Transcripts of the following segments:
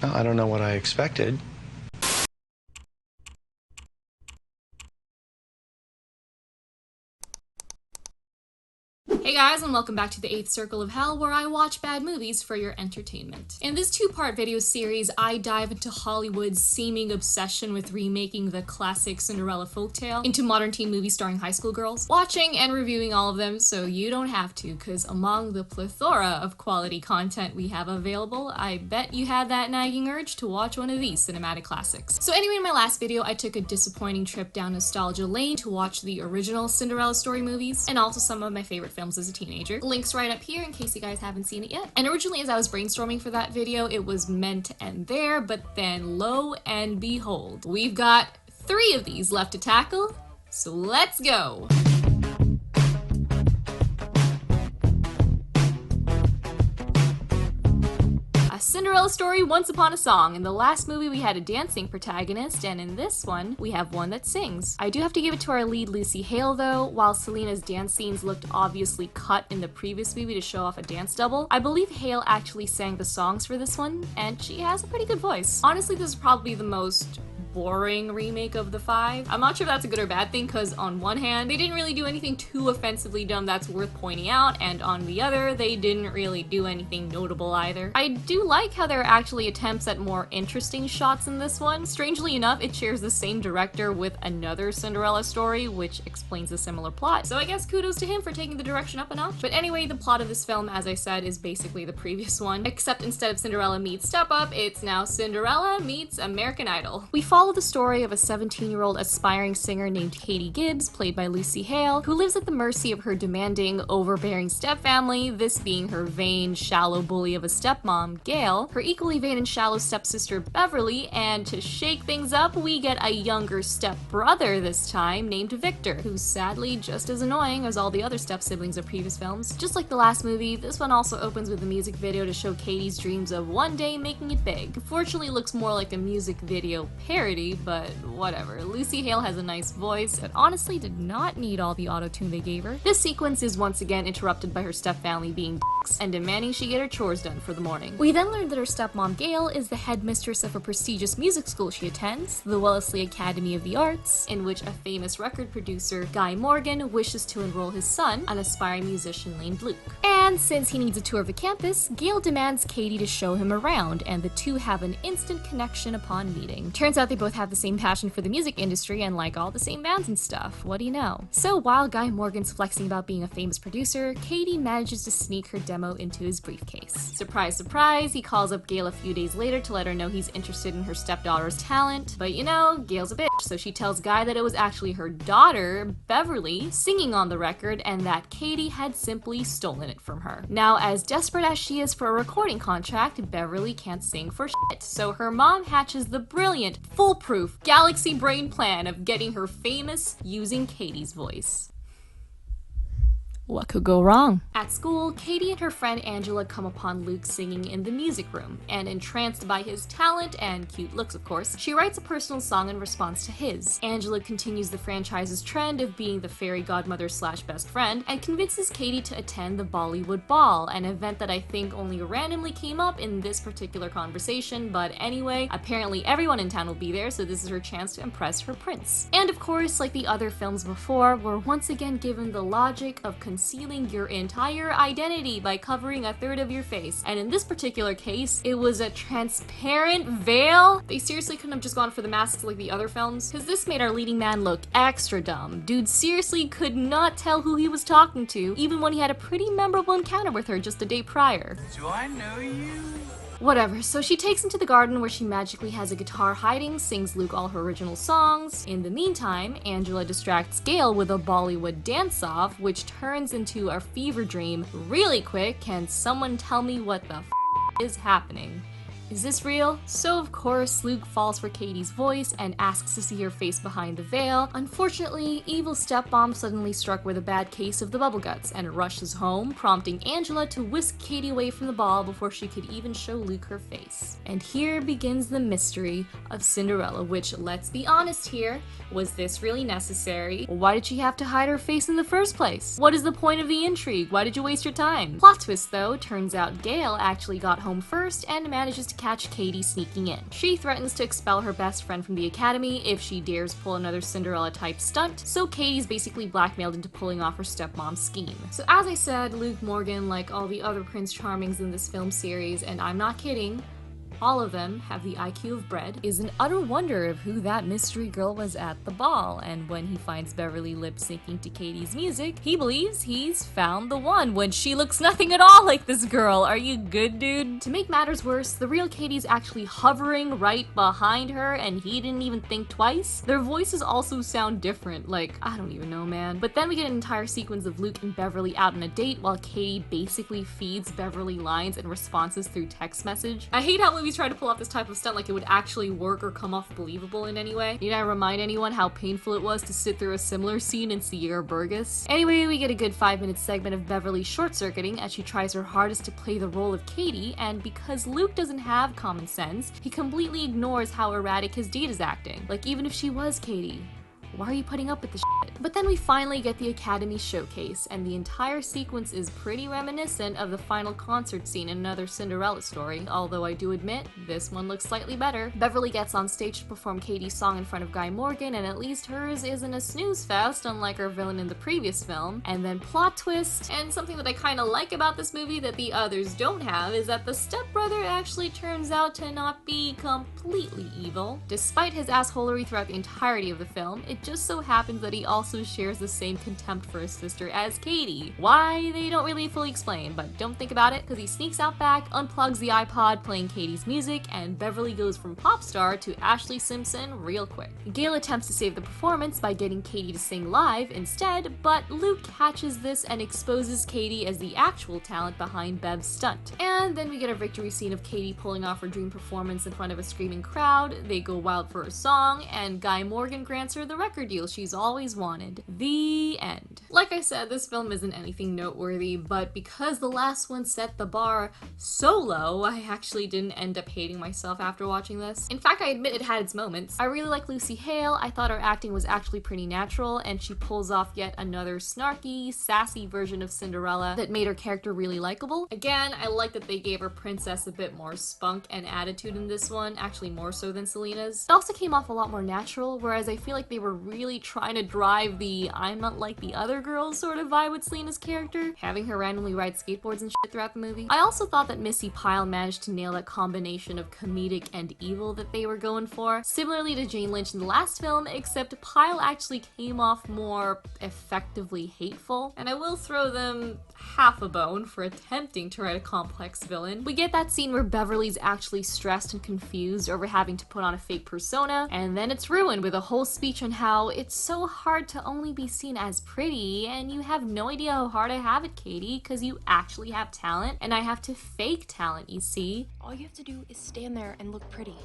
Well, I don't know what I expected. Hey guys, and welcome back to the 8th Circle of Hell, where I watch bad movies for your entertainment. In this two-part video series, I dive into Hollywood's seeming obsession with remaking the classic Cinderella folktale into modern teen movies starring high school girls, watching and reviewing all of them so you don't have to, because among the plethora of quality content we have available, I bet you had that nagging urge to watch one of these cinematic classics. So anyway, in my last video, I took a disappointing trip down nostalgia lane to watch the original Cinderella Story movies, and also some of my favorite films as a teenager. Link's right up here in case you guys haven't seen it yet. And originally, as I was brainstorming for that video, it was meant to end there, but then lo and behold, we've got 3 of these left to tackle, so let's go! Cinderella Story, Once Upon a Song. In the last movie we had a dancing protagonist, and in this one we have one that sings. I do have to give it to our lead Lucy Hale though. While Selena's dance scenes looked obviously cut in the previous movie to show off a dance double, I believe Hale actually sang the songs for this one, and she has a pretty good voice. Honestly, this is probably the most boring remake of the 5. I'm not sure if that's a good or bad thing, because on one hand, they didn't really do anything too offensively dumb that's worth pointing out, and on the other, they didn't really do anything notable either. I do like how there are actually attempts at more interesting shots in this one. Strangely enough, it shares the same director with another Cinderella story, which explains a similar plot, so I guess kudos to him for taking the direction up a notch. But anyway, the plot of this film, as I said, is basically the previous one, except instead of Cinderella meets Step Up, it's now Cinderella meets American Idol. We follow the story of a 17-year-old aspiring singer named Katie Gibbs, played by Lucy Hale, who lives at the mercy of her demanding, overbearing stepfamily, this being her vain, shallow bully of a stepmom, Gail, her equally vain and shallow stepsister, Beverly, and to shake things up, we get a younger stepbrother this time, named Victor, who's sadly just as annoying as all the other step-siblings of previous films. Just like the last movie, this one also opens with a music video to show Katie's dreams of one day making it big. Fortunately, it looks more like a music video parody, but whatever. Lucy Hale has a nice voice, but honestly did not need all the auto-tune they gave her. This sequence is once again interrupted by her stepfamily being dicks and demanding she get her chores done for the morning. We then learn that her stepmom Gail is the headmistress of a prestigious music school she attends, the Wellesley Academy of the Arts, in which a famous record producer, Guy Morgan, wishes to enroll his son, an aspiring musician named Luke. And since he needs a tour of the campus, Gail demands Katie to show him around, and the two have an instant connection upon meeting. Turns out they both have the same passion for the music industry and like all the same bands and stuff. What do you know? So while Guy Morgan's flexing about being a famous producer, Katie manages to sneak her demo into his briefcase. Surprise, surprise, he calls up Gail a few days later to let her know he's interested in her stepdaughter's talent. But you know, Gail's a bitch, so she tells Guy that it was actually her daughter, Beverly, singing on the record and that Katie had simply stolen it from her. Now, as desperate as she is for a recording contract, Beverly can't sing for shit, so her mom hatches the brilliant, foolproof, galaxy brain plan of getting her famous using Katie's voice. What could go wrong? At school, Katie and her friend Angela come upon Luke singing in the music room, and entranced by his talent and cute looks, of course, she writes a personal song in response to his. Angela continues the franchise's trend of being the fairy godmother slash best friend, and convinces Katie to attend the Bollywood Ball, an event that I think only randomly came up in this particular conversation, but anyway, apparently everyone in town will be there, so this is her chance to impress her prince. And of course, like the other films before, we're once again given the logic of concealing your entire identity by covering a third of your face. And in this particular case, it was a transparent veil. They seriously couldn't have just gone for the masks like the other films, because this made our leading man look extra dumb. Dude seriously could not tell who he was talking to, even when he had a pretty memorable encounter with her just a day prior. Do I know you? Whatever, so she takes him to the garden where she magically has a guitar hiding, sings Luke all her original songs. In the meantime, Angela distracts Gail with a Bollywood dance-off, which turns into a fever dream really quick. Can someone tell me what the is happening? Is this real? So of course, Luke falls for Katie's voice and asks to see her face behind the veil. Unfortunately, evil stepmom suddenly struck with a bad case of the bubble guts and rushes home, prompting Angela to whisk Katie away from the ball before she could even show Luke her face. And here begins the mystery of Cinderella, which, let's be honest here, was this really necessary? Why did she have to hide her face in the first place? What is the point of the intrigue? Why did you waste your time? Plot twist though, turns out Gail actually got home first and manages to catch Katie sneaking in. She threatens to expel her best friend from the academy if she dares pull another Cinderella-type stunt, so Katie's basically blackmailed into pulling off her stepmom's scheme. So as I said, Luke Morgan, like all the other Prince Charmings in this film series, and I'm not kidding, all of them have the IQ of bread, is an utter wonder of who that mystery girl was at the ball, and when he finds Beverly lip-syncing to Katie's music, he believes he's found the one when she looks nothing at all like this girl. Are you good, dude? To make matters worse, the real Katie's actually hovering right behind her, and he didn't even think twice. Their voices also sound different, like, I don't even know, man. But then we get an entire sequence of Luke and Beverly out on a date while Katie basically feeds Beverly lines and responses through text message. I hate how movies try to pull off this type of stunt like it would actually work or come off believable in any way. Need I remind anyone how painful it was to sit through a similar scene in Sierra Burgess? Anyway, we get a good 5-minute segment of Beverly short-circuiting as she tries her hardest to play the role of Katie, and because Luke doesn't have common sense, he completely ignores how erratic his date is acting. Like, even if she was Katie, why are you putting up with the shit? But then we finally get the Academy showcase, and the entire sequence is pretty reminiscent of the final concert scene in Another Cinderella Story, although I do admit, this one looks slightly better. Beverly gets on stage to perform Katie's song in front of Guy Morgan, and at least hers isn't a snooze fest, unlike her villain in the previous film. And then plot twist, and something that I kinda like about this movie that the others don't have, is that the stepbrother actually turns out to not be completely evil. Despite his assholery throughout the entirety of the film, it just so happens that he also shares the same contempt for his sister as Katie. Why, they don't really fully explain, but don't think about it, because he sneaks out back, unplugs the iPod playing Katie's music, and Beverly goes from pop star to Ashley Simpson real quick. Gail attempts to save the performance by getting Katie to sing live instead, but Luke catches this and exposes Katie as the actual talent behind Bev's stunt. And then we get a victory scene of Katie pulling off her dream performance in front of a screaming crowd, they go wild for her song, and Guy Morgan grants her the record deal she's always wanted. The end. Like I said, this film isn't anything noteworthy, but because the last one set the bar so low, I actually didn't end up hating myself after watching this. In fact, I admit it had its moments. I really like Lucy Hale. I thought her acting was actually pretty natural, and she pulls off yet another snarky, sassy version of Cinderella that made her character really likable. Again, I like that they gave her princess a bit more spunk and attitude in this one, actually more so than Selena's. It also came off a lot more natural, whereas I feel like they were really trying to drive the I'm not like the other girls sort of vibe with Selena's character, having her randomly ride skateboards and shit throughout the movie. I also thought that Missy Pyle managed to nail that combination of comedic and evil that they were going for, similarly to Jane Lynch in the last film, except Pyle actually came off more effectively hateful, and I will throw them half a bone for attempting to write a complex villain. We get that scene where Beverly's actually stressed and confused over having to put on a fake persona, and then it's ruined with a whole speech on how it's so hard to only be seen as pretty, and you have no idea how hard I have it, Katie, because you actually have talent, and I have to fake talent, you see? All you have to do is stand there and look pretty.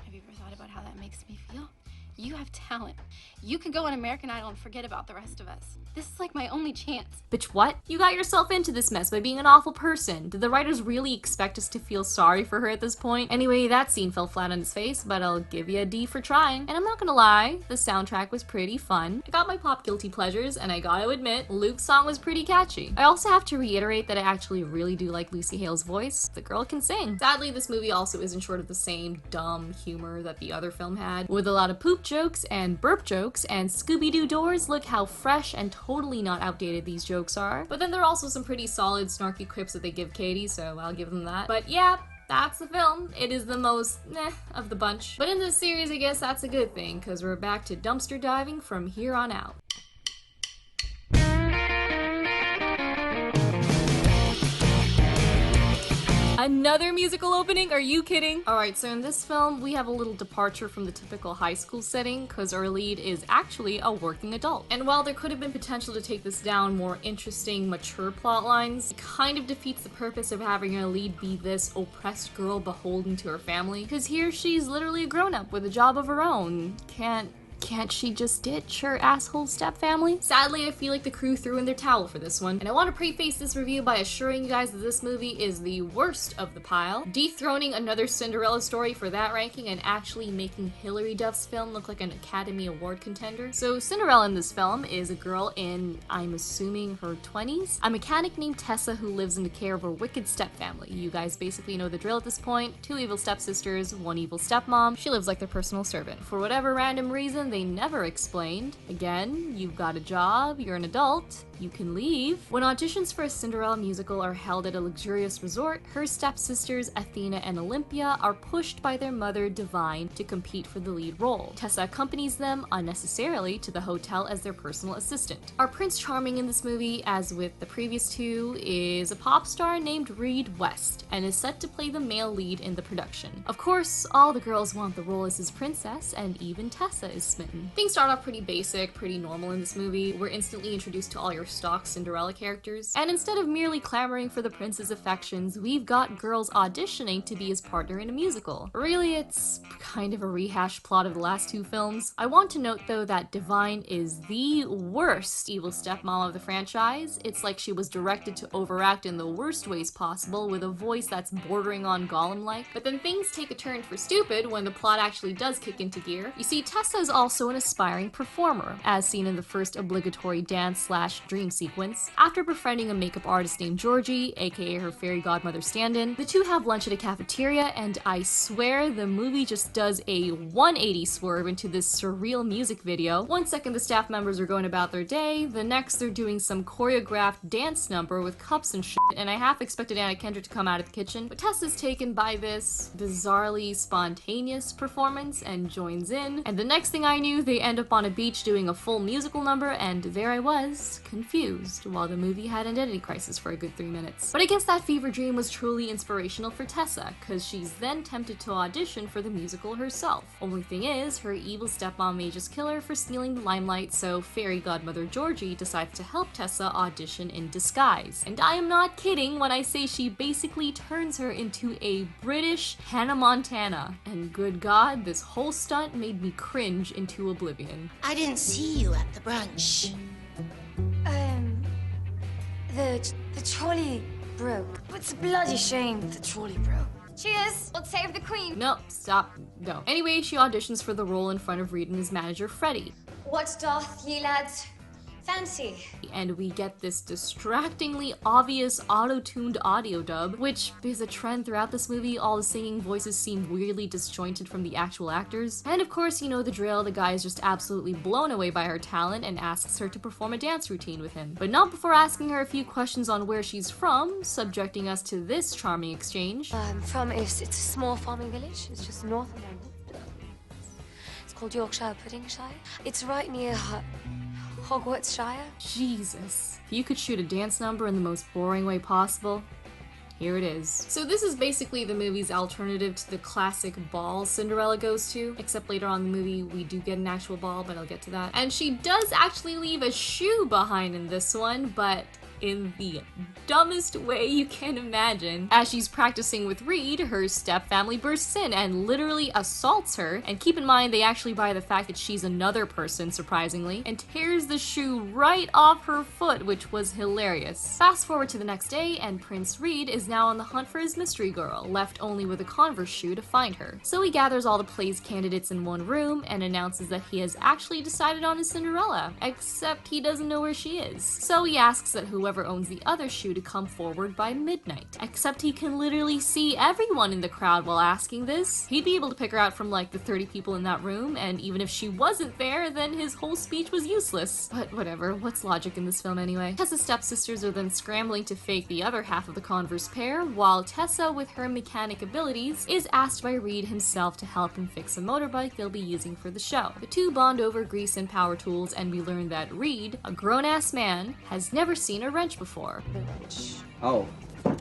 Have you ever thought about how that makes me feel? You have talent. You can go on American Idol and forget about the rest of us. This is like my only chance. Bitch, what? You got yourself into this mess by being an awful person. Did the writers really expect us to feel sorry for her at this point? Anyway, that scene fell flat on its face, but I'll give you a D for trying. And I'm not gonna lie, the soundtrack was pretty fun. I got my pop guilty pleasures, and I gotta admit, Luke's song was pretty catchy. I also have to reiterate that I actually really do like Lucy Hale's voice. The girl can sing. Sadly, this movie also isn't short of the same dumb humor that the other film had, with a lot of poop jokes and burp jokes and Scooby-Doo doors. Look how fresh and totally not outdated these jokes are. But then there are also some pretty solid snarky quips that they give Katie, so I'll give them that. But yeah, that's the film. It is the most meh of the bunch. But in this series, I guess that's a good thing, because we're back to dumpster diving from here on out. Another musical opening? Are you kidding? Alright, so in this film, we have a little departure from the typical high school setting, because our lead is actually a working adult. And while there could have been potential to take this down more interesting, mature plot lines, it kind of defeats the purpose of having our lead be this oppressed girl beholden to her family, because here she's literally a grown-up with a job of her own. Can't Can't she just ditch her asshole stepfamily? Sadly, I feel like the crew threw in their towel for this one, and I want to preface this review by assuring you guys that this movie is the worst of the pile, dethroning another Cinderella Story for that ranking and actually making Hilary Duff's film look like an Academy Award contender. So Cinderella in this film is a girl in, I'm assuming, her 20s, a mechanic named Tessa who lives in the care of her wicked stepfamily. You guys basically know the drill at this point: 2 evil stepsisters, 1 evil stepmom. She lives like their personal servant. For whatever random reason they never explained. Again, you've got a job, you're an adult, you can leave. When auditions for a Cinderella musical are held at a luxurious resort, her stepsisters Athena and Olympia are pushed by their mother Divine to compete for the lead role. Tessa accompanies them unnecessarily to the hotel as their personal assistant. Our Prince Charming in this movie, as with the previous 2, is a pop star named Reed West and is set to play the male lead in the production. Of course, all the girls want the role as his princess, and even Tessa is smitten. Things start off pretty basic, pretty normal in this movie. We're instantly introduced to all your stock Cinderella characters, and instead of merely clamoring for the prince's affections, we've got girls auditioning to be his partner in a musical. Really, it's kind of a rehashed plot of the last 2 films. I want to note though that Divine is the worst evil stepmom of the franchise. It's like she was directed to overact in the worst ways possible with a voice that's bordering on Gollum-like, but then things take a turn for stupid when the plot actually does kick into gear. You see, Tessa is also an aspiring performer, as seen in the first obligatory dance/dream sequence. After befriending a makeup artist named Georgie, aka her fairy godmother stand-in, the 2 have lunch at a cafeteria, and I swear the movie just does a 180 swerve into this surreal music video. One second the staff members are going about their day, the next they're doing some choreographed dance number with cups and shit, and I half expected Anna Kendrick to come out of the kitchen, but Tessa's taken by this bizarrely spontaneous performance and joins in, and the next thing I knew, they end up on a beach doing a full musical number, and there I was, confused, while the movie had an identity crisis for a good 3 minutes. But I guess that fever dream was truly inspirational for Tessa, cause she's then tempted to audition for the musical herself. Only thing is, her evil stepmom may just kill her for stealing the limelight, so fairy godmother Georgie decides to help Tessa audition in disguise. And I am not kidding when I say she basically turns her into a British Hannah Montana. And good God, this whole stunt made me cringe into oblivion. I didn't see you at the brunch. The trolley broke. It's a bloody shame the trolley broke. Cheers! Let's save the queen! No, stop, no. Anyway, she auditions for the role in front of Reed and his manager Freddie. What doth ye lads fancy? And we get this distractingly obvious auto-tuned audio dub, which is a trend throughout this movie. All the singing voices seem weirdly disjointed from the actual actors. And of course, you know the drill, the guy is just absolutely blown away by her talent and asks her to perform a dance routine with him. But not before asking her a few questions on where she's from, subjecting us to this charming exchange. It's a small farming village. It's just north of London. It's called Yorkshire Puddingshire. It's right near Hogwartsshire. Jesus. If you could shoot a dance number in the most boring way possible, here it is. So this is basically the movie's alternative to the classic ball Cinderella goes to, except later on in the movie we do get an actual ball, but I'll get to that. And she does actually leave a shoe behind in this one, but in the dumbest way you can imagine. As she's practicing with Reed, her stepfamily bursts in and literally assaults her, and keep in mind they actually buy the fact that she's another person, surprisingly, and tears the shoe right off her foot, which was hilarious. Fast forward to the next day, and Prince Reed is now on the hunt for his mystery girl, left only with a Converse shoe to find her. So he gathers all the play's candidates in one room and announces that he has actually decided on his Cinderella, except he doesn't know where she is. So he asks that whoever owns the other shoe to come forward by midnight. Except he can literally see everyone in the crowd while asking this. He'd be able to pick her out from like the 30 people in that room, and even if she wasn't there, then his whole speech was useless. But whatever, what's logic in this film anyway? Tessa's stepsisters are then scrambling to fake the other half of the Converse pair, while Tessa, with her mechanic abilities, is asked by Reed himself to help him fix a motorbike they'll be using for the show. The 2 bond over grease and power tools, and we learn that Reed, a grown-ass man, has never seen a wrench before. The wrench. Oh. No,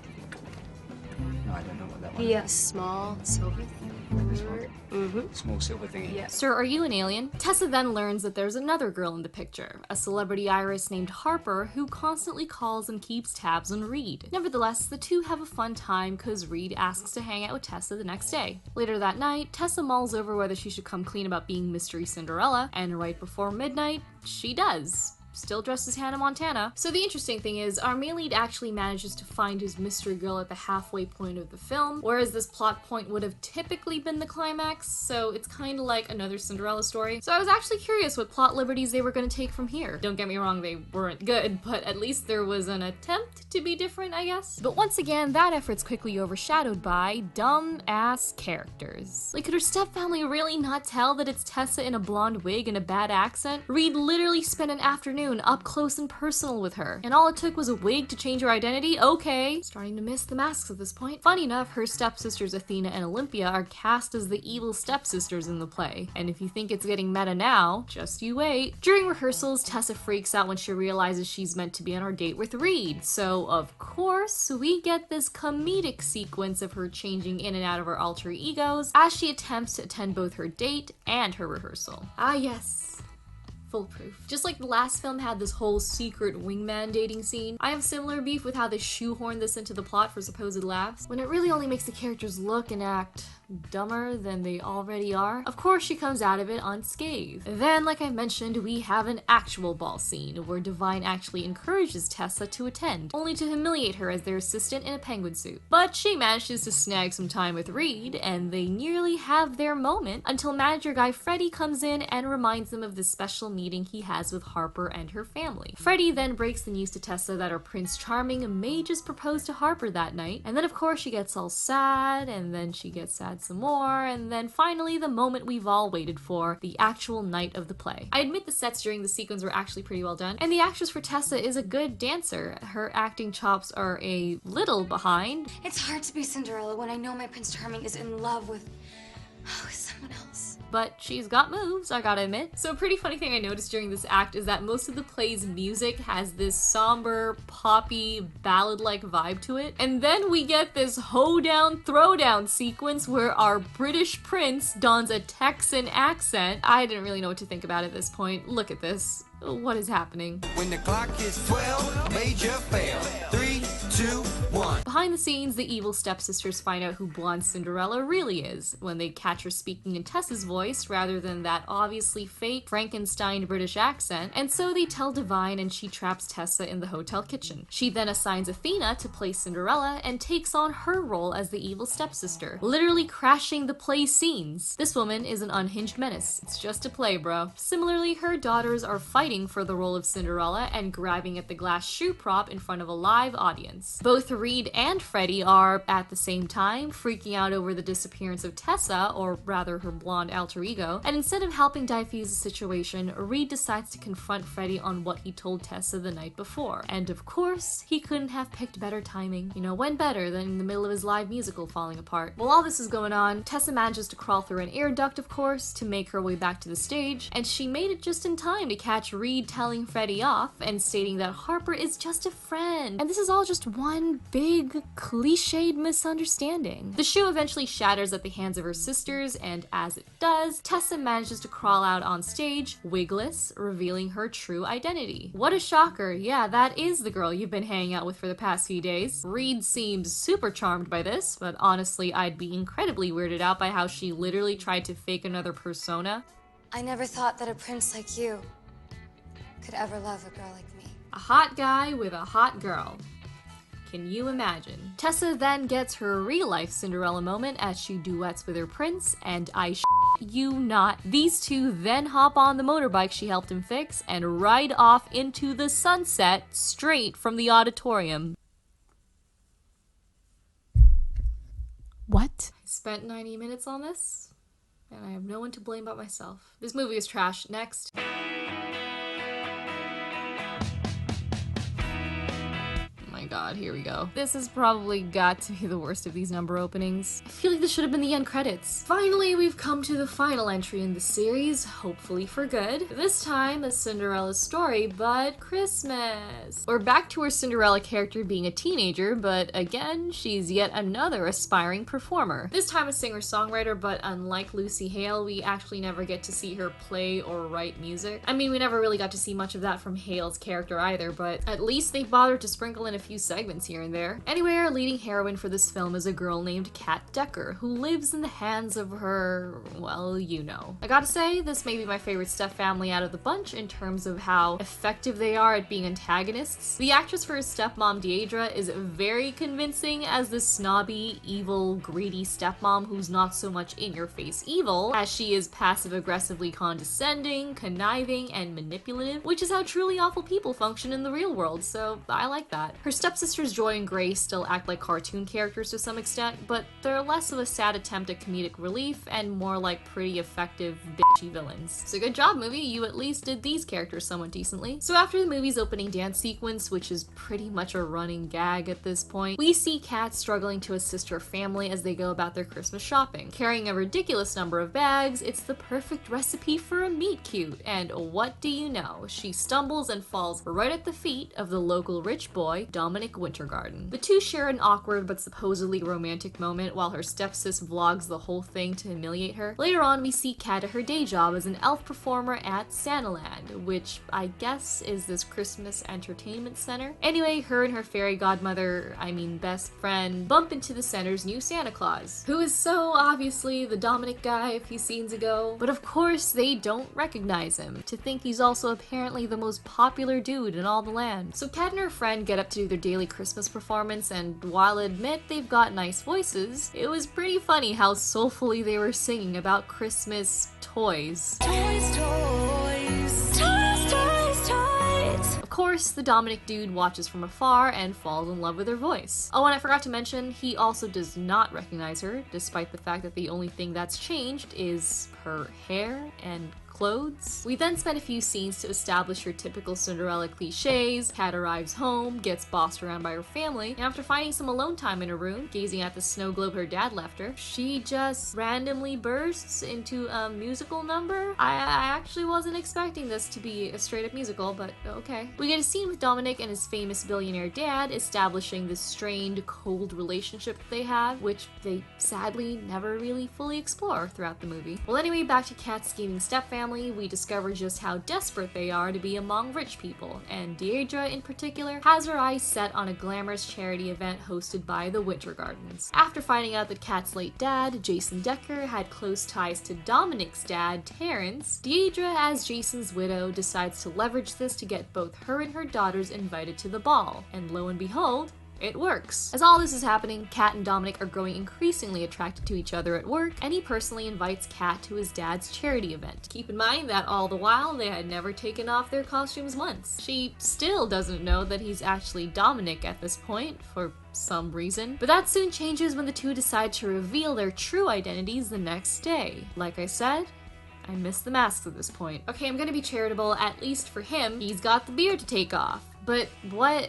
I don't know what that one is. The small silver thing. This one? Small silver thingy. Yeah. Sir, are you an alien? Tessa then learns that there's another girl in the picture, a celebrity iris named Harper who constantly calls and keeps tabs on Reed. Nevertheless, the two have a fun time because Reed asks to hang out with Tessa the next day. Later that night, Tessa mulls over whether she should come clean about being Mystery Cinderella, and right before midnight, she does. Still dressed as Hannah Montana. So the interesting thing is, our main lead actually manages to find his mystery girl at the halfway point of the film, whereas this plot point would have typically been the climax, so it's kind of like another Cinderella story. So I was actually curious what plot liberties they were going to take from here. Don't get me wrong, they weren't good, but at least there was an attempt to be different, I guess. But once again, that effort's quickly overshadowed by dumb-ass characters. Like, could her stepfamily really not tell that it's Tessa in a blonde wig and a bad accent? Reed literally spent an afternoon up close and personal with her, and all it took was a wig to change her identity? Okay. Starting to miss the masks at this point. Funny enough, her stepsisters Athena and Olympia are cast as the evil stepsisters in the play, and if you think it's getting meta now, just you wait. During rehearsals, Tessa freaks out when she realizes she's meant to be on her date with Reed, so of course, we get this comedic sequence of her changing in and out of her alter egos as she attempts to attend both her date and her rehearsal. Ah yes. Foolproof. Just like the last film had this whole secret wingman dating scene, I have similar beef with how they shoehorn this into the plot for supposed laughs, when it really only makes the characters look and act dumber than they already are. Of course, she comes out of it unscathed. Then, like I mentioned, we have an actual ball scene where Divine actually encourages Tessa to attend, only to humiliate her as their assistant in a penguin suit. But she manages to snag some time with Reed, and they nearly have their moment until manager guy Freddie comes in and reminds them of the special meeting he has with Harper and her family. Freddie then breaks the news to Tessa that her Prince Charming may just propose to Harper that night, and then of course she gets all sad, and then she gets sad some more, and then finally the moment we've all waited for, the actual night of the play. I admit the sets during the sequence were actually pretty well done, and the actress for Tessa is a good dancer. Her acting chops are a little behind. It's hard to be Cinderella when I know my Prince Charming is in love with someone else. But she's got moves, I gotta admit. So a pretty funny thing I noticed during this act is that most of the play's music has this somber, poppy, ballad-like vibe to it. And then we get this hoedown, throwdown sequence where our British prince dons a Texan accent. I didn't really know what to think about at this point. Look at this. What is happening? When the clock is 12, major fail. 3, 2, 1. Behind the scenes, the evil stepsisters find out who blonde Cinderella really is when they catch her speaking in Tessa's voice rather than that obviously fake Frankenstein British accent, and so they tell Divine and she traps Tessa in the hotel kitchen. She then assigns Athena to play Cinderella and takes on her role as the evil stepsister, literally crashing the play scenes. This woman is an unhinged menace. It's just a play, bro. Similarly, her daughters are fighting for the role of Cinderella and grabbing at the glass shoe prop in front of a live audience. Both Reed and Freddie are, at the same time, freaking out over the disappearance of Tessa, or rather her blonde alter ego, and instead of helping diffuse the situation, Reed decides to confront Freddie on what he told Tessa the night before. And of course, he couldn't have picked better timing. You know, when better than in the middle of his live musical falling apart. While all this is going on, Tessa manages to crawl through an air duct, of course, to make her way back to the stage, and she made it just in time to catch Reed telling Freddie off and stating that Harper is just a friend. And this is all just one big, cliched misunderstanding. The shoe eventually shatters at the hands of her sisters, and as it does, Tessa manages to crawl out on stage, wigless, revealing her true identity. What a shocker. Yeah, that is the girl you've been hanging out with for the past few days. Reed seems super charmed by this, but honestly, I'd be incredibly weirded out by how she literally tried to fake another persona. I never thought that a prince like you could ever love a girl like me. A hot guy with a hot girl. Can you imagine? Tessa then gets her real-life Cinderella moment as she duets with her prince, and I you not. These two then hop on the motorbike she helped him fix and ride off into the sunset straight from the auditorium. What? I spent 90 minutes on this, and I have no one to blame but myself. This movie is trash. Next. god, here we go. This has probably got to be the worst of these number openings. I feel like this should have been the end credits. Finally, we've come to the final entry in the series, hopefully for good. This time, A Cinderella Story, but Christmas. We're back to our Cinderella character being a teenager, but again, she's yet another aspiring performer. This time a singer-songwriter, but unlike Lucy Hale, we actually never get to see her play or write music. I mean, we never really got to see much of that from Hale's character either, but at least they bothered to sprinkle in a few segments here and there. Anyway, our leading heroine for this film is a girl named Kat Decker, who lives in the hands of her, well, you know. I gotta say, this may be my favorite step family out of the bunch in terms of how effective they are at being antagonists. The actress for her stepmom, Deidre, is very convincing as this snobby, evil, greedy stepmom who's not so much in-your-face evil as she is passive-aggressively condescending, conniving, and manipulative, which is how truly awful people function in the real world, so I like that. Her stepsisters Joy and Grace still act like cartoon characters to some extent, but they're less of a sad attempt at comedic relief and more like pretty effective, bitchy villains. So good job, movie, you at least did these characters somewhat decently. So after the movie's opening dance sequence, which is pretty much a running gag at this point, we see Kat struggling to assist her family as they go about their Christmas shopping. Carrying a ridiculous number of bags, it's the perfect recipe for a meet cute, and what do you know? She stumbles and falls right at the feet of the local rich boy, Dominic Wintergarden. The two share an awkward but supposedly romantic moment while her stepsis vlogs the whole thing to humiliate her. Later on, we see Kat at her day job as an elf performer at Santaland, which I guess is this Christmas entertainment center. Anyway, her and her fairy godmother, best friend, bump into the center's new Santa Claus, who is so obviously the Dominic guy a few scenes ago, but of course they don't recognize him, to think he's also apparently the most popular dude in all the land. So Kat and her friend get up to do their daily Christmas performance, and while I admit they've got nice voices, it was pretty funny how soulfully they were singing about Christmas toys. Toys, toys, toys, toys, toys. Of course, the Dominic dude watches from afar and falls in love with her voice. Oh, and I forgot to mention, he also does not recognize her, despite the fact that the only thing that's changed is her hair and clothes. We then spend a few scenes to establish your typical Cinderella cliches. Kat arrives home, gets bossed around by her family, and after finding some alone time in her room, gazing at the snow globe her dad left her, she just randomly bursts into a musical number. I actually wasn't expecting this to be a straight up musical, but okay. We get a scene with Dominic and his famous billionaire dad establishing this strained, cold relationship that they have, which they sadly never really fully explore throughout the movie. Well, anyway, back to Kat's scheming stepfamily. We discover just how desperate they are to be among rich people, and Deidre in particular has her eyes set on a glamorous charity event hosted by the Wintergardens. After finding out that Kat's late dad, Jason Decker, had close ties to Dominic's dad, Terrence, Deidre, as Jason's widow, decides to leverage this to get both her and her daughters invited to the ball, and lo and behold, it works. As all this is happening, Kat and Dominic are growing increasingly attracted to each other at work, and he personally invites Kat to his dad's charity event. Keep in mind that all the while, they had never taken off their costumes once. She still doesn't know that he's actually Dominic at this point, for some reason. But that soon changes when the two decide to reveal their true identities the next day. Like I said, I miss the masks at this point. Okay, I'm gonna be charitable, at least for him. He's got the beard to take off. But what's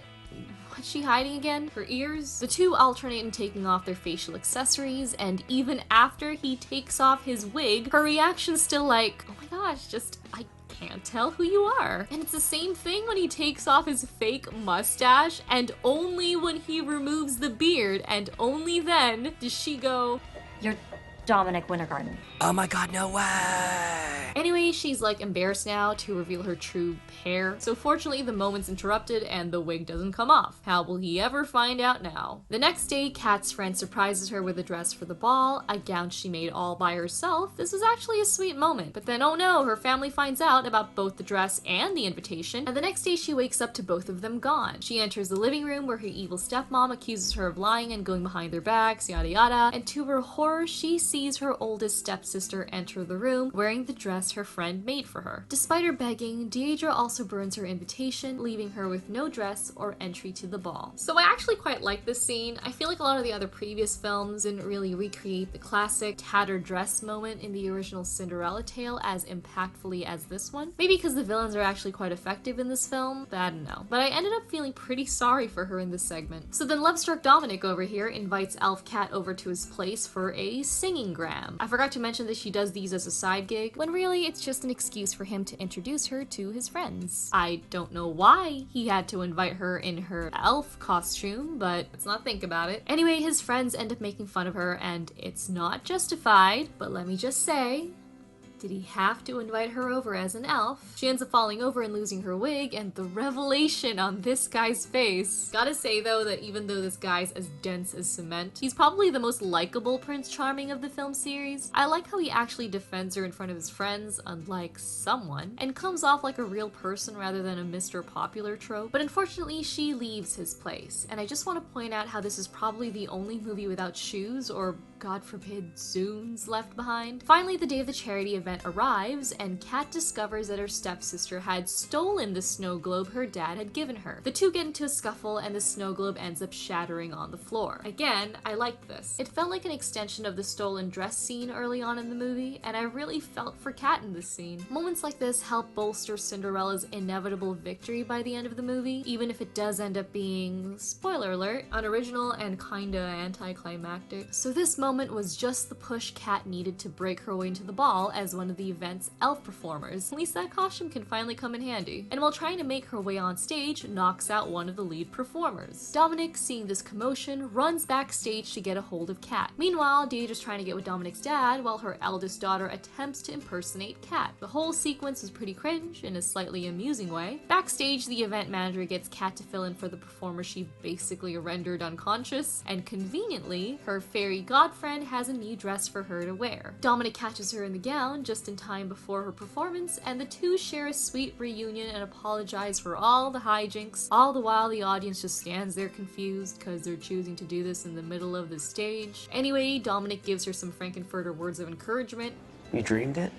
she hiding again? Her ears? The two alternate in taking off their facial accessories, and even after he takes off his wig, her reaction's still like, oh my gosh, I can't tell who you are. And it's the same thing when he takes off his fake mustache, and only when he removes the beard, and only then does she go, "You're Dominic Wintergarden." Oh my god, no way! Anyway, she's like embarrassed now to reveal her true hair, so fortunately the moment's interrupted and the wig doesn't come off. How will he ever find out now? The next day, Kat's friend surprises her with a dress for the ball, a gown she made all by herself. This was actually a sweet moment, but then oh no, her family finds out about both the dress and the invitation, and the next day she wakes up to both of them gone. She enters the living room where her evil stepmom accuses her of lying and going behind their backs, yada yada, and to her horror, she sees her oldest stepsister enter the room wearing the dress dress her friend made for her. Despite her begging, Deirdre also burns her invitation, leaving her with no dress or entry to the ball. So I actually quite like this scene. I feel like a lot of the other previous films didn't really recreate the classic tattered dress moment in the original Cinderella tale as impactfully as this one. Maybe because the villains are actually quite effective in this film, but I don't know. But I ended up feeling pretty sorry for her in this segment. So then love-struck Dominic over here invites Elf Cat over to his place for a singing gram. I forgot to mention that she does these as a side gig, when really it's just an excuse for him to introduce her to his friends. I don't know why he had to invite her in her elf costume, but let's not think about it. Anyway, his friends end up making fun of her, and it's not justified, but let me just say, did he have to invite her over as an elf? She ends up falling over and losing her wig, and the revelation on this guy's face. Gotta say though that even though this guy's as dense as cement, he's probably the most likable Prince Charming of the film series. I like how he actually defends her in front of his friends, unlike someone, and comes off like a real person rather than a Mr. Popular trope. But unfortunately, she leaves his place, and I just want to point out how this is probably the only movie without shoes, or God forbid, Zunes left behind. Finally, the day of the charity event arrives, and Kat discovers that her stepsister had stolen the snow globe her dad had given her. The two get into a scuffle, and the snow globe ends up shattering on the floor. Again, I liked this. It felt like an extension of the stolen dress scene early on in the movie, and I really felt for Kat in this scene. Moments like this help bolster Cinderella's inevitable victory by the end of the movie, even if it does end up being, spoiler alert, unoriginal and kinda anticlimactic. So this moment was just the push Kat needed to break her way into the ball as one of the event's elf performers. At least that costume can finally come in handy. And while trying to make her way on stage, knocks out one of the lead performers. Dominic, seeing this commotion, runs backstage to get a hold of Kat. Meanwhile, Deirdre's trying to get with Dominic's dad while her eldest daughter attempts to impersonate Kat. The whole sequence is pretty cringe in a slightly amusing way. Backstage, the event manager gets Kat to fill in for the performer she basically rendered unconscious, and conveniently, her fairy godfriend has a new dress for her to wear. Dominic catches her in the gown just in time before her performance, and the two share a sweet reunion and apologize for all the hijinks, all the while the audience just stands there confused because they're choosing to do this in the middle of the stage. Anyway, Dominic gives her some Frankenfurter words of encouragement. You dreamed it?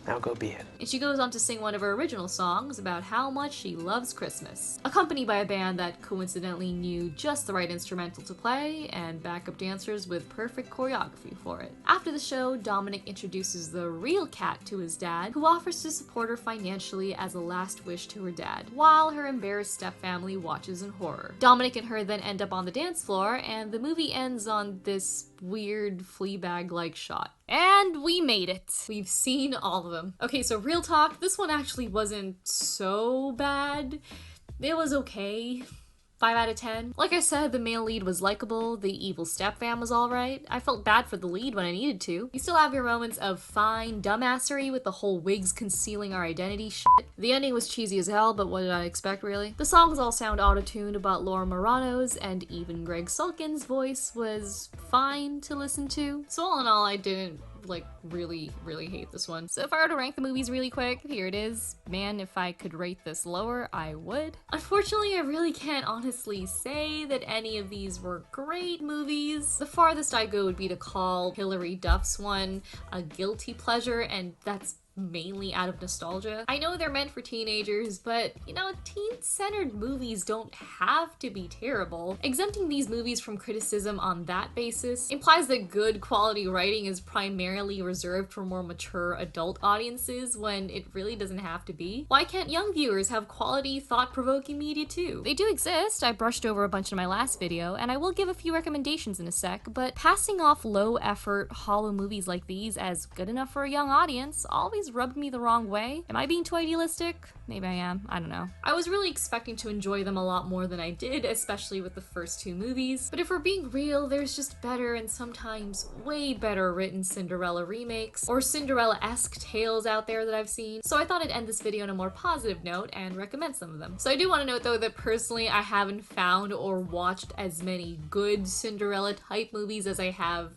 Now go be it. And she goes on to sing one of her original songs about how much she loves Christmas, accompanied by a band that coincidentally knew just the right instrumental to play and backup dancers with perfect choreography for it. After the show, Dominic introduces the real Kat to his dad, who offers to support her financially as a last wish to her dad, while her embarrassed stepfamily watches in horror. Dominic and her then end up on the dance floor, and the movie ends on this weird Fleabag-like shot. And we made it. We've seen all of them. Okay, so real talk, this one actually wasn't so bad. It was okay. 5 out of 10. Like I said, the male lead was likable, the evil stepfam was alright. I felt bad for the lead when I needed to. You still have your moments of fine dumbassery with the whole wigs concealing our identity shit. The ending was cheesy as hell, but what did I expect really? The songs all sound auto-tuned but Laura Marano's, and even Greg Sulkin's voice was fine to listen to. So all in all, I didn't really hate this one. So if I were to rank the movies really quick, here it is. Man, if I could rate this lower, I would. Unfortunately, I really can't honestly say that any of these were great movies. The farthest I go would be to call Hilary Duff's one a guilty pleasure, and that's mainly out of nostalgia. I know they're meant for teenagers, but you know, teen-centered movies don't have to be terrible. Exempting these movies from criticism on that basis implies that good quality writing is primarily reserved for more mature adult audiences when it really doesn't have to be. Why can't young viewers have quality, thought-provoking media too? They do exist. I brushed over a bunch in my last video, and I will give a few recommendations in a sec, but passing off low-effort, hollow movies like these as good enough for a young audience always rubbed me the wrong way. Am I being too idealistic? Maybe I am. I don't know. I was really expecting to enjoy them a lot more than I did, especially with the first two movies. But if we're being real, there's just better and sometimes way better written Cinderella remakes or Cinderella-esque tales out there that I've seen. So I thought I'd end this video on a more positive note and recommend some of them. So I do want to note though that personally I haven't found or watched as many good Cinderella type movies as I have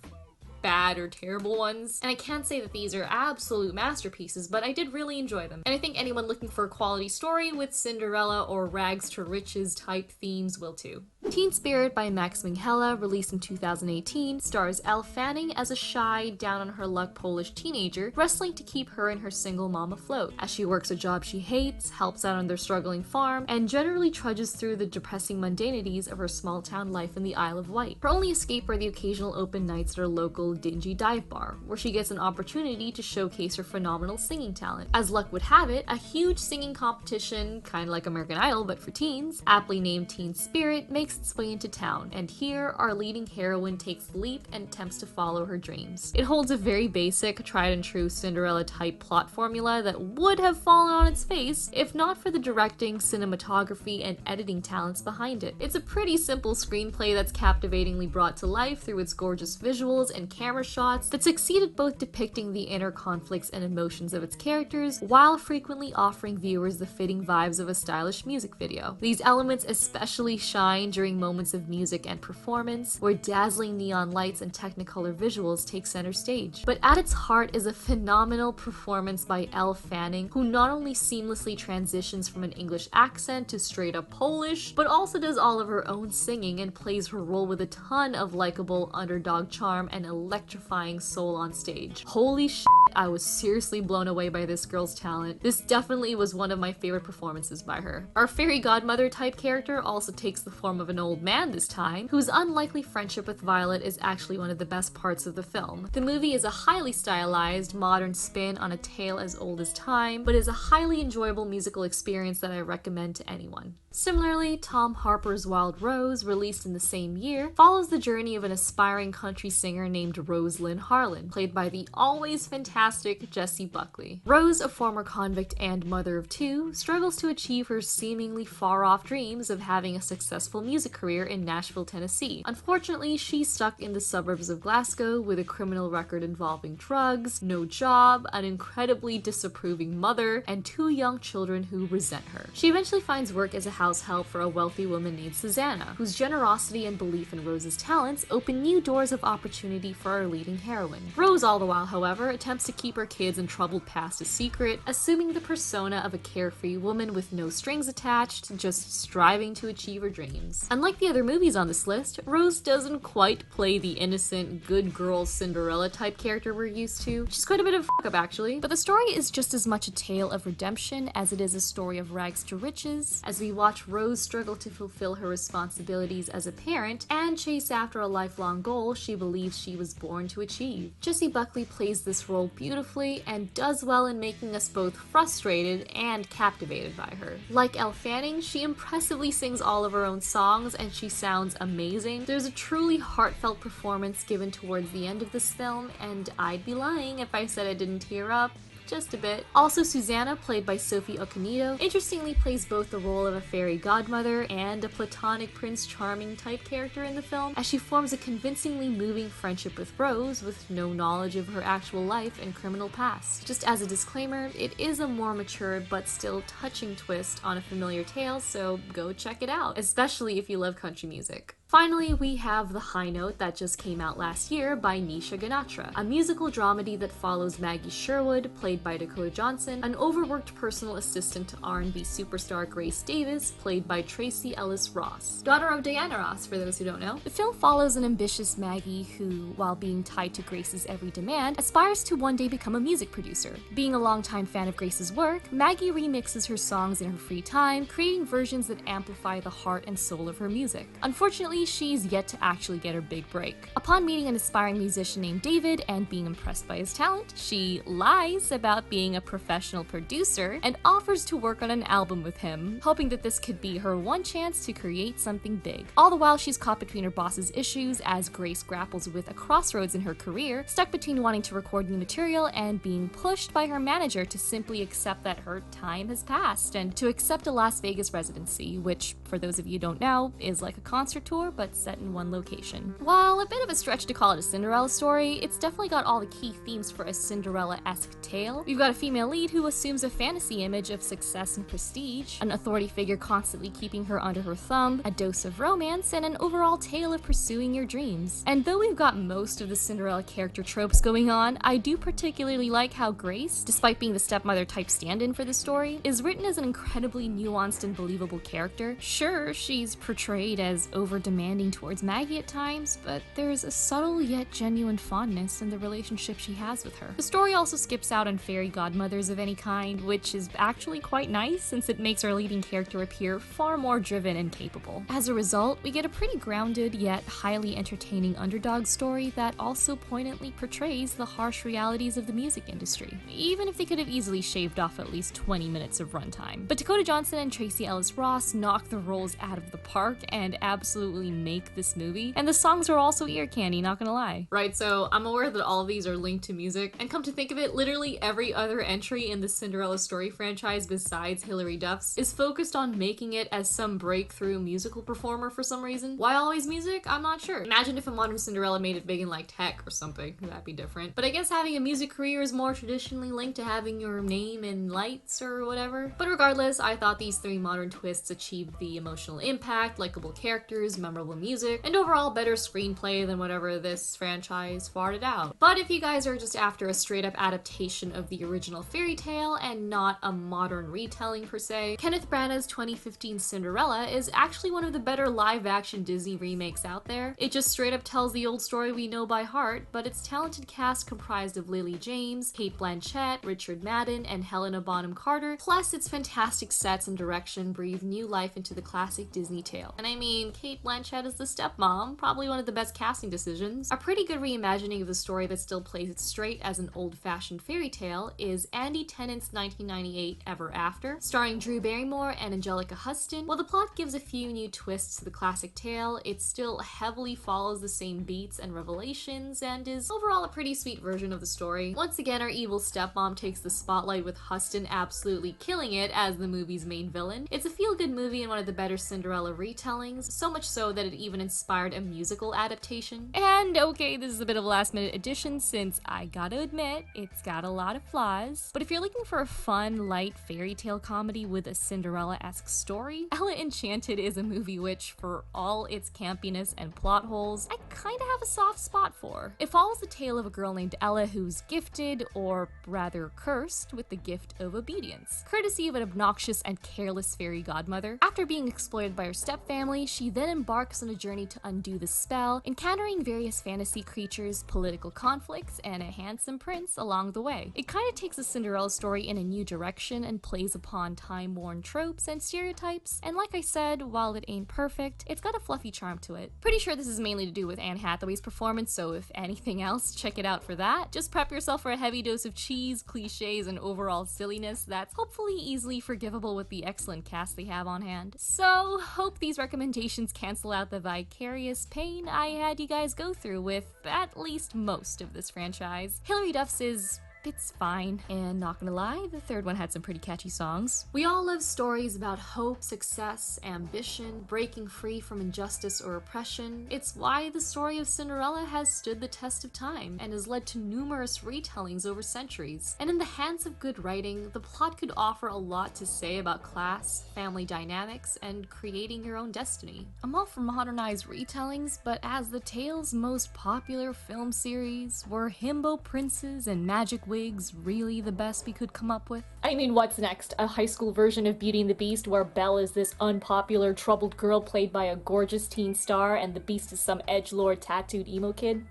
bad or terrible ones. And I can't say that these are absolute masterpieces, but I did really enjoy them. And I think anyone looking for a quality story with Cinderella or rags to riches type themes will too. Teen Spirit by Max Minghella, released in 2018, stars Elle Fanning as a shy, down-on-her-luck Polish teenager wrestling to keep her and her single mom afloat, as she works a job she hates, helps out on their struggling farm, and generally trudges through the depressing mundanities of her small-town life in the Isle of Wight. Her only escape are the occasional open nights at her local dingy dive bar, where she gets an opportunity to showcase her phenomenal singing talent. As luck would have it, a huge singing competition, kinda like American Idol but for teens, aptly named Teen Spirit, makes its way into town, and here our leading heroine takes the leap and attempts to follow her dreams. It holds a very basic, tried and true Cinderella type plot formula that would have fallen on its face if not for the directing, cinematography, and editing talents behind it. It's a pretty simple screenplay that's captivatingly brought to life through its gorgeous visuals and camera shots that succeed at both depicting the inner conflicts and emotions of its characters while frequently offering viewers the fitting vibes of a stylish music video. These elements especially shine during moments of music and performance, where dazzling neon lights and technicolor visuals take center stage. But at its heart is a phenomenal performance by Elle Fanning, who not only seamlessly transitions from an English accent to straight up Polish, but also does all of her own singing and plays her role with a ton of likable underdog charm and electrifying soul on stage. Holy shit, I was seriously blown away by this girl's talent. This definitely was one of my favorite performances by her. Our fairy godmother type character also takes the form of an old man this time, whose unlikely friendship with Violet is actually one of the best parts of the film. The movie is a highly stylized, modern spin on a tale as old as time, but is a highly enjoyable musical experience that I recommend to anyone. Similarly, Tom Harper's Wild Rose, released in the same year, follows the journey of an aspiring country singer named Rose Lynn Harlan, played by the always fantastic Jessie Buckley. Rose, a former convict and mother of two, struggles to achieve her seemingly far-off dreams of having a successful music career in Nashville, Tennessee. Unfortunately, she's stuck in the suburbs of Glasgow with a criminal record involving drugs, no job, an incredibly disapproving mother, and two young children who resent her. She eventually finds work as a house help for a wealthy woman named Susanna, whose generosity and belief in Rose's talents open new doors of opportunity for our leading heroine. Rose, all the while, however, attempts to keep her kids and troubled past a secret, assuming the persona of a carefree woman with no strings attached, just striving to achieve her dreams. Unlike the other movies on this list, Rose doesn't quite play the innocent, good girl Cinderella type character we're used to. She's quite a bit of a f*** up actually, but the story is just as much a tale of redemption as it is a story of rags to riches, as we watch Rose struggle to fulfill her responsibilities as a parent and chase after a lifelong goal she believes she was born to achieve. Jessie Buckley plays this role beautifully and does well in making us both frustrated and captivated by her. Like Elle Fanning, she impressively sings all of her own songs and she sounds amazing. There's a truly heartfelt performance given towards the end of this film, and I'd be lying if I said I didn't tear up. Just a bit. Also, Susanna, played by Sophie Okonedo, interestingly plays both the role of a fairy godmother and a platonic Prince Charming type character in the film, as she forms a convincingly moving friendship with Rose with no knowledge of her actual life and criminal past. Just as a disclaimer, it is a more mature but still touching twist on a familiar tale, so go check it out, especially if you love country music. Finally, we have The High Note that just came out last year by Nisha Ganatra, a musical dramedy that follows Maggie Sherwood, played by Dakota Johnson, an overworked personal assistant to R&B superstar Grace Davis, played by Tracy Ellis Ross, daughter of Diana Ross, for those who don't know. The film follows an ambitious Maggie who, while being tied to Grace's every demand, aspires to one day become a music producer. Being a longtime fan of Grace's work, Maggie remixes her songs in her free time, creating versions that amplify the heart and soul of her music. Unfortunately, she's yet to actually get her big break. Upon meeting an aspiring musician named David and being impressed by his talent, she lies about being a professional producer and offers to work on an album with him, hoping that this could be her one chance to create something big. All the while, she's caught between her boss's issues as Grace grapples with a crossroads in her career, stuck between wanting to record new material and being pushed by her manager to simply accept that her time has passed and to accept a Las Vegas residency, which, for those of you who don't know, is like a concert tour 4, but set in one location. While a bit of a stretch to call it a Cinderella story, it's definitely got all the key themes for a Cinderella-esque tale. We've got a female lead who assumes a fantasy image of success and prestige, an authority figure constantly keeping her under her thumb, a dose of romance, and an overall tale of pursuing your dreams. And though we've got most of the Cinderella character tropes going on, I do particularly like how Grace, despite being the stepmother type stand-in for the story, is written as an incredibly nuanced and believable character. Sure, she's portrayed as over-demanding towards Maggie at times, but there's a subtle yet genuine fondness in the relationship she has with her. The story also skips out on fairy godmothers of any kind, which is actually quite nice since it makes our leading character appear far more driven and capable. As a result, we get a pretty grounded yet highly entertaining underdog story that also poignantly portrays the harsh realities of the music industry, even if they could have easily shaved off at least 20 minutes of runtime. But Dakota Johnson and Tracee Ellis Ross knock the roles out of the park and absolutely make this movie, and the songs are also ear candy, not gonna lie. Right, so I'm aware that all of these are linked to music, and come to think of it, literally every other entry in the Cinderella Story franchise besides Hilary Duff's is focused on making it as some breakthrough musical performer for some reason. Why always music? I'm not sure. Imagine if a modern Cinderella made it big in like tech or something, that'd be different. But I guess having a music career is more traditionally linked to having your name in lights or whatever. But regardless, I thought these three modern twists achieved the emotional impact, likable characters, memorable music, and overall better screenplay than whatever this franchise farted out. But if you guys are just after a straight up adaptation of the original fairy tale and not a modern retelling per se, Kenneth Branagh's 2015 Cinderella is actually one of the better live action Disney remakes out there. It just straight up tells the old story we know by heart, but its talented cast comprised of Lily James, Cate Blanchett, Richard Madden, and Helena Bonham Carter, plus its fantastic sets and direction breathe new life into the classic Disney tale. And I mean, Cate Blanchett as the stepmom, probably one of the best casting decisions. A pretty good reimagining of the story that still plays it straight as an old-fashioned fairy tale is Andy Tennant's 1998 Ever After, starring Drew Barrymore and Angelica Huston. While the plot gives a few new twists to the classic tale, it still heavily follows the same beats and revelations and is overall a pretty sweet version of the story. Once again, our evil stepmom takes the spotlight with Huston absolutely killing it as the movie's main villain. It's a feel-good movie and one of the better Cinderella retellings, so much so that it even inspired a musical adaptation. And okay, this is a bit of a last-minute addition since I gotta admit, it's got a lot of flaws. But if you're looking for a fun, light fairy tale comedy with a Cinderella-esque story, Ella Enchanted is a movie which, for all its campiness and plot holes, I kinda have a soft spot for. It follows the tale of a girl named Ella who's gifted, or rather cursed, with the gift of obedience, courtesy of an obnoxious and careless fairy godmother. After being exploited by her stepfamily, she then embarks on a journey to undo the spell, encountering various fantasy creatures, political conflicts, and a handsome prince along the way. It kinda takes a Cinderella story in a new direction and plays upon time-worn tropes and stereotypes, and like I said, while it ain't perfect, it's got a fluffy charm to it. Pretty sure this is mainly to do with Anne Hathaway's performance, so if anything else, check it out for that. Just prep yourself for a heavy dose of cheese, cliches, and overall silliness that's hopefully easily forgivable with the excellent cast they have on hand. So, hope these recommendations cancel out the vicarious pain I had you guys go through with at least most of this franchise. Hilary Duff's is... it's fine. And not gonna lie, the third one had some pretty catchy songs. We all love stories about hope, success, ambition, breaking free from injustice or oppression. It's why the story of Cinderella has stood the test of time and has led to numerous retellings over centuries. And in the hands of good writing, the plot could offer a lot to say about class, family dynamics, and creating your own destiny. I'm all for modernized retellings, but as the tale's most popular film series, were himbo princes and magic wigs really the best we could come up with? I mean, what's next? A high school version of Beauty and the Beast where Belle is this unpopular, troubled girl played by a gorgeous teen star and the Beast is some edgelord tattooed emo kid?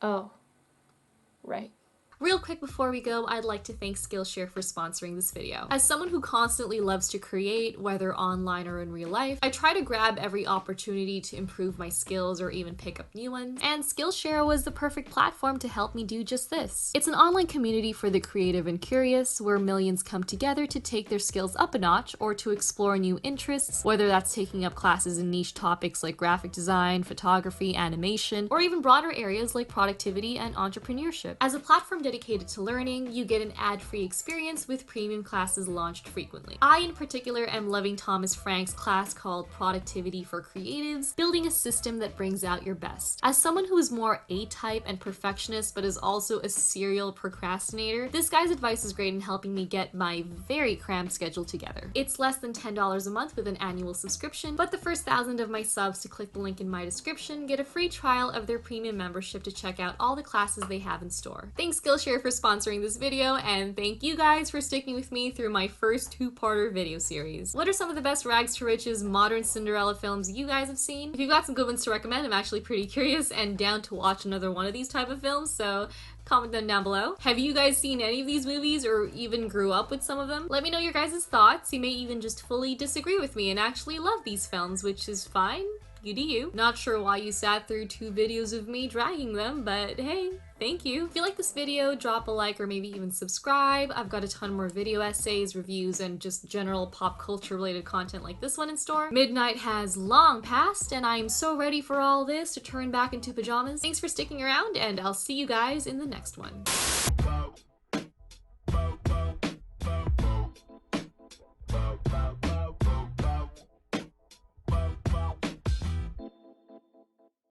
Oh. Right. Real quick before we go, I'd like to thank Skillshare for sponsoring this video. As someone who constantly loves to create, whether online or in real life, I try to grab every opportunity to improve my skills or even pick up new ones, and Skillshare was the perfect platform to help me do just this. It's an online community for the creative and curious, where millions come together to take their skills up a notch or to explore new interests, whether that's taking up classes in niche topics like graphic design, photography, animation, or even broader areas like productivity and entrepreneurship. As a platform dedicated to learning, you get an ad-free experience with premium classes launched frequently. I, in particular, am loving Thomas Frank's class called Productivity for Creatives, building a system that brings out your best. As someone who is more A-type and perfectionist, but is also a serial procrastinator, this guy's advice is great in helping me get my very crammed schedule together. It's less than $10 a month with an annual subscription, but the first 1,000 of my subs to click the link in my description get a free trial of their premium membership to check out all the classes they have in store. Thanks Skillshare for sponsoring this video, and thank you guys for sticking with me through my first two-parter video series. What are some of the best rags to riches modern Cinderella films you guys have seen? If you've got some good ones to recommend, I'm actually pretty curious and down to watch another one of these type of films, so comment them down below. Have you guys seen any of these movies or even grew up with some of them? Let me know your guys' thoughts. You may even just fully disagree with me and actually love these films, which is fine. You do you. Not sure why you sat through 2 videos of me dragging them, but hey, thank you. If you like this video, drop a like or maybe even subscribe. I've got a ton more video essays, reviews, and just general pop culture related content like this one in store. Midnight has long passed, and I'm so ready for all this to turn back into pajamas. Thanks for sticking around, and I'll see you guys in the next one.